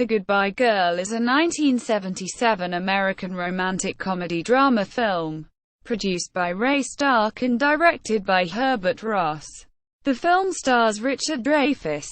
The Goodbye Girl is a 1977 American romantic comedy-drama film, produced by Ray Stark and directed by Herbert Ross. The film stars Richard Dreyfuss,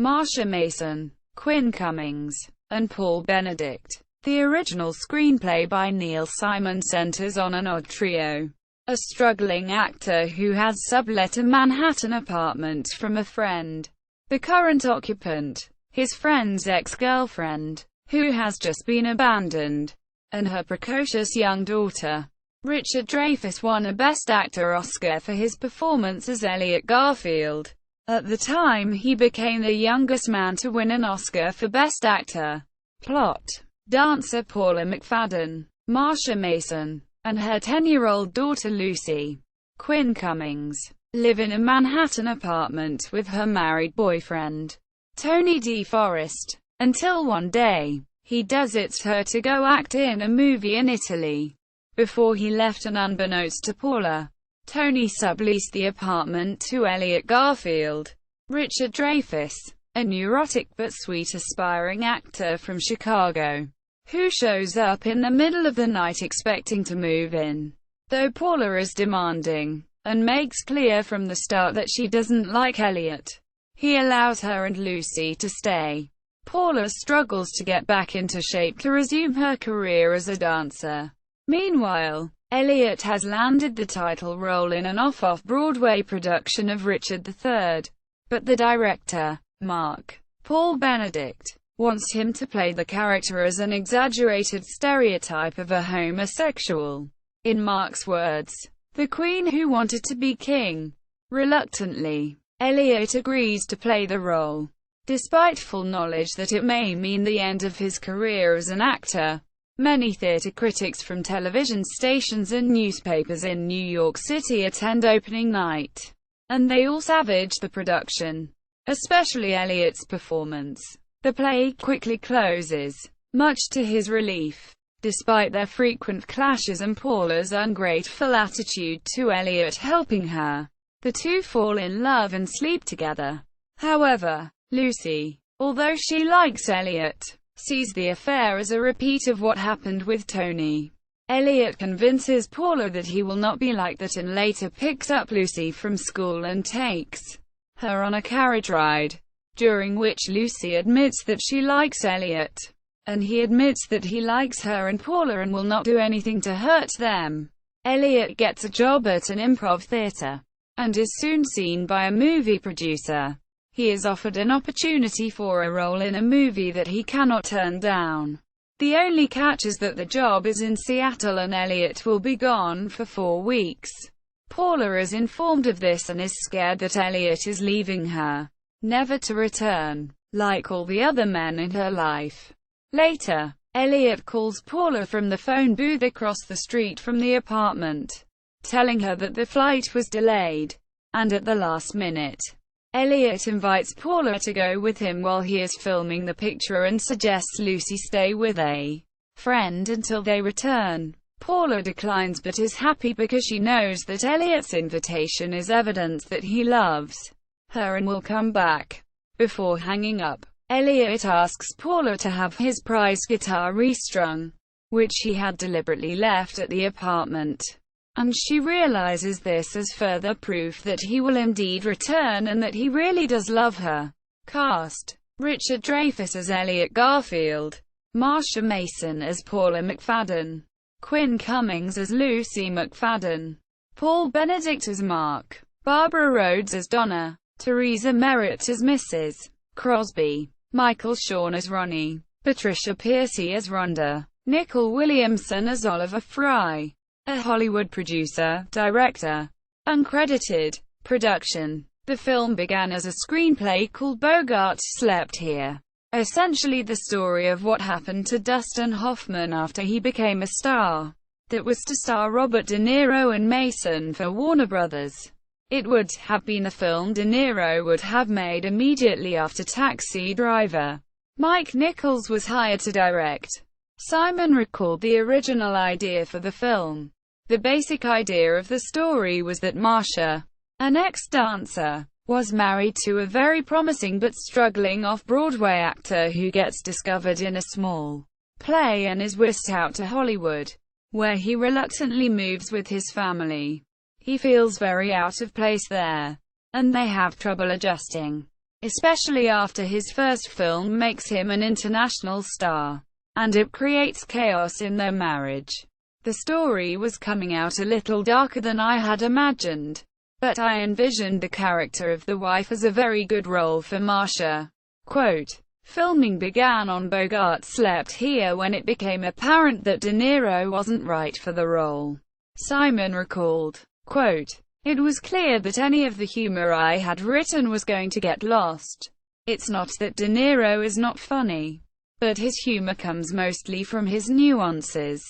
Marsha Mason, Quinn Cummings, and Paul Benedict. The original screenplay by Neil Simon centers on an odd trio. A struggling actor who has sublet a Manhattan apartment from a friend, the current occupant, his friend's ex-girlfriend, who has just been abandoned, and her precocious young daughter. Richard Dreyfuss won a Best Actor Oscar for his performance as Elliot Garfield. At the time, he became the youngest man to win an Oscar for Best Actor. Plot: dancer Paula McFadden, Marsha Mason, and her 10-year-old daughter Lucy, Quinn Cummings, live in a Manhattan apartment with her married boyfriend, Tony D. Forrest, until one day, he deserts her to go act in a movie in Italy. Before he left, and unbeknownst to Paula, Tony subleased the apartment to Elliot Garfield. Richard Dreyfuss, a neurotic but sweet aspiring actor from Chicago, who shows up in the middle of the night expecting to move in. Though Paula is demanding, and makes clear from the start that she doesn't like Elliot, he allows her and Lucy to stay. Paula struggles to get back into shape to resume her career as a dancer. Meanwhile, Elliot has landed the title role in an off-Broadway production of Richard III. But the director, Paul Benedict, wants him to play the character as an exaggerated stereotype of a homosexual. In Mark's words, "the queen who wanted to be king." Reluctantly, Elliot agrees to play the role, despite full knowledge that it may mean the end of his career as an actor. Many theater critics from television stations and newspapers in New York City attend opening night, and they all savage the production, especially Elliot's performance. The play quickly closes, much to his relief. Despite their frequent clashes and Paula's ungrateful attitude to Elliot helping her, the two fall in love and sleep together. However, Lucy, although she likes Elliot, sees the affair as a repeat of what happened with Tony. Elliot convinces Paula that he will not be like that and later picks up Lucy from school and takes her on a carriage ride, during which Lucy admits that she likes Elliot, and he admits that he likes her and Paula and will not do anything to hurt them. Elliot gets a job at an improv theater, and is soon seen by a movie producer. He is offered an opportunity for a role in a movie that he cannot turn down. The only catch is that the job is in Seattle and Elliot will be gone for 4 weeks. Paula is informed of this and is scared that Elliot is leaving her, never to return, like all the other men in her life. Later, Elliot calls Paula from the phone booth across the street from the apartment, telling her that the flight was delayed, and at the last minute, Elliot invites Paula to go with him while he is filming the picture and suggests Lucy stay with a friend until they return. Paula declines but is happy because she knows that Elliot's invitation is evidence that he loves her and will come back. Before hanging up, Elliot asks Paula to have his prized guitar restrung, which he had deliberately left at the apartment, and she realizes this as further proof that he will indeed return and that he really does love her. Cast: Richard Dreyfuss as Elliot Garfield, Marsha Mason as Paula McFadden, Quinn Cummings as Lucy McFadden, Paul Benedict as Mark, Barbara Rhodes as Donna, Teresa Merritt as Mrs. Crosby, Michael Shawn as Ronnie, Patricia Piercy as Rhonda, Nicole Williamson as Oliver Fry. A Hollywood producer, director. Uncredited. Production. The film began as a screenplay called Bogart Slept Here, essentially the story of what happened to Dustin Hoffman after he became a star, that was to star Robert De Niro and Mason for Warner Brothers. It would have been a film De Niro would have made immediately after Taxi Driver. Mike Nichols was hired to direct. Simon recalled the original idea for the film. The basic idea of the story was that Marsha, an ex-dancer, was married to a very promising but struggling off-Broadway actor who gets discovered in a small play and is whisked out to Hollywood, where he reluctantly moves with his family. He feels very out of place there, and they have trouble adjusting, especially after his first film makes him an international star, and it creates chaos in their marriage. The story was coming out a little darker than I had imagined, but I envisioned the character of the wife as a very good role for Marsha. Quote, filming began on Bogart Slept Here when it became apparent that De Niro wasn't right for the role. Simon recalled, quote, it was clear that any of the humor I had written was going to get lost. It's not that De Niro is not funny, but his humor comes mostly from his nuances,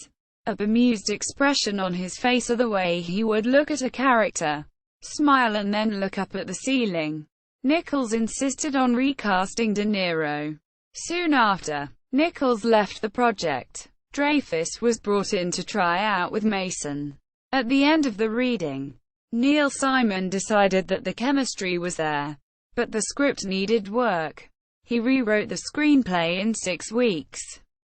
a bemused expression on his face, or the way he would look at a character, smile and then look up at the ceiling. Nichols insisted on recasting De Niro. Soon after, Nichols left the project. Dreyfuss was brought in to try out with Mason. At the end of the reading, Neil Simon decided that the chemistry was there, but the script needed work. He rewrote the screenplay in 6 weeks.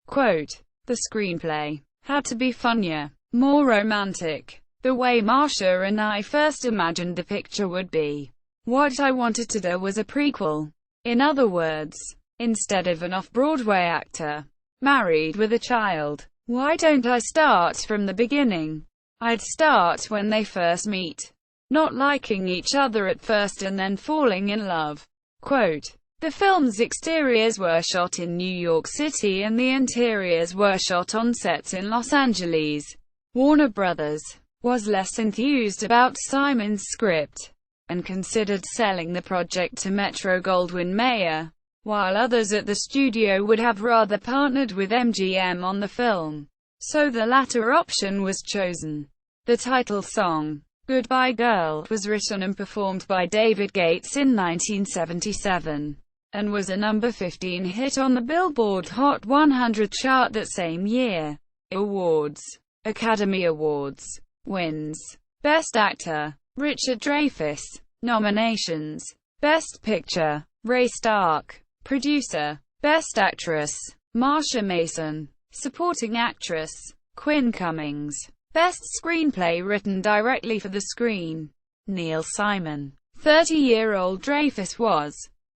Quote, the screenplay had to be funnier, more romantic, the way Marsha and I first imagined the picture would be. What I wanted to do was a prequel. In other words, instead of an off-Broadway actor married with a child, why don't I start from the beginning? I'd start when they first meet, not liking each other at first and then falling in love. Quote, the film's exteriors were shot in New York City and the interiors were shot on sets in Los Angeles. Warner Brothers was less enthused about Simon's script and considered selling the project to Metro-Goldwyn-Mayer, while others at the studio would have rather partnered with MGM on the film. So the latter option was chosen. The title song, Goodbye Girl, was written and performed by David Gates in 1977, and was a number 15 hit on the Billboard Hot 100 chart that same year. Awards. Academy Awards. Wins. Best Actor, Richard Dreyfuss. Nominations. Best Picture, Ray Stark. Producer. Best Actress, Marsha Mason. Supporting Actress, Quinn Cummings. Best Screenplay written directly for the screen, Neil Simon. 30-year-old Dreyfuss was,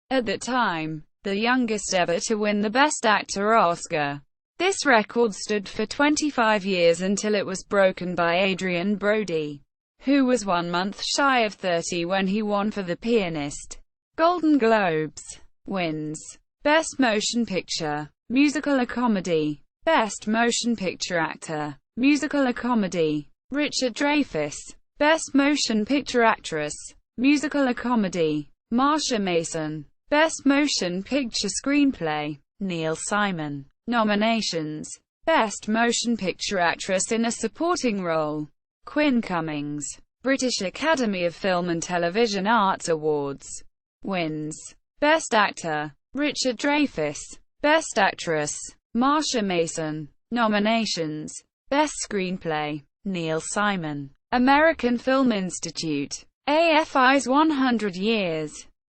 at that time, the youngest ever to win the Best Actor Oscar. This record stood for 25 years until it was broken by Adrian Brody, who was 1 month shy of 30 when he won for The Pianist. Golden Globes. Wins. Best Motion Picture, Musical or Comedy. Best Motion Picture Actor, Musical or Comedy, Richard Dreyfuss. Best Motion Picture Actress, Musical or Comedy, Marsha Mason. Best Motion Picture Screenplay, Neil Simon. Nominations. Best Motion Picture Actress in a Supporting Role, Quinn Cummings. British Academy of Film and Television Arts Awards. Wins. Best Actor, Richard Dreyfuss. Best Actress, Marsha Mason. Nominations. Best Screenplay, Neil Simon. American Film Institute. AFI's 100 Years.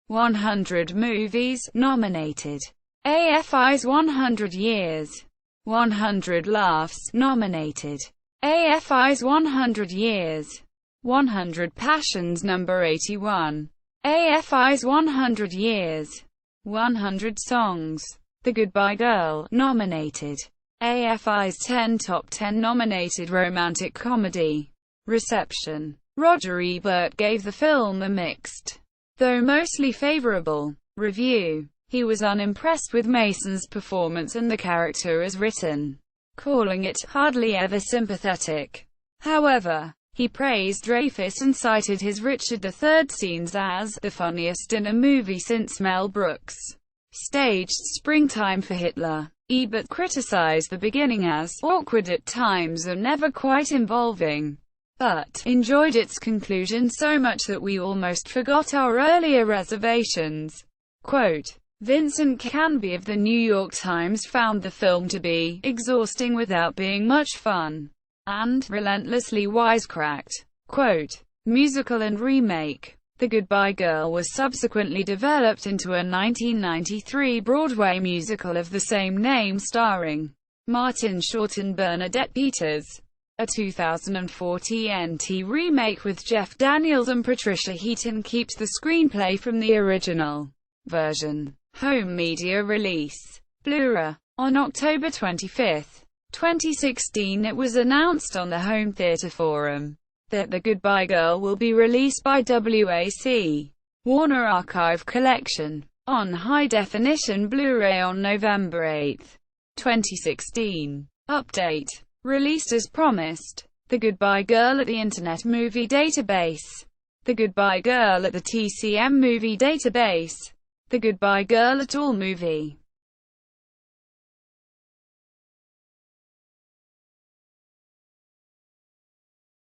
100 Movies nominated. AFI's 100 Years. 100 Laughs nominated. AFI's 100 Years. 100 Passions No. 81. AFI's 100 Years. 100 Songs. The Goodbye Girl nominated. AFI's 10 Top 10 nominated romantic comedy. Reception. Roger Ebert gave the film a mixed, though mostly favorable, review. He was unimpressed with Mason's performance and the character as written, calling it hardly ever sympathetic. However, he praised Dreyfuss and cited his Richard III scenes as the funniest in a movie since Mel Brooks staged Springtime for Hitler. Ebert criticized the beginning as awkward at times and never quite involving, but enjoyed its conclusion so much that we almost forgot our earlier reservations. Quote, Vincent Canby of the New York Times found the film to be exhausting without being much fun, and relentlessly wisecracked. Quote, musical and remake. The Goodbye Girl was subsequently developed into a 1993 Broadway musical of the same name starring Martin Short and Bernadette Peters. A 2004 TNT remake with Jeff Daniels and Patricia Heaton keeps the screenplay from the original version. Home media release. Blu-ray. On October 25, 2016, it was announced on the Home Theater Forum that The Goodbye Girl will be released by WAC Warner Archive Collection on high-definition Blu-ray on November 8, 2016. Update. Released as promised. The Goodbye Girl at the Internet Movie Database. The Goodbye Girl at the TCM Movie Database. The Goodbye Girl at AllMovie.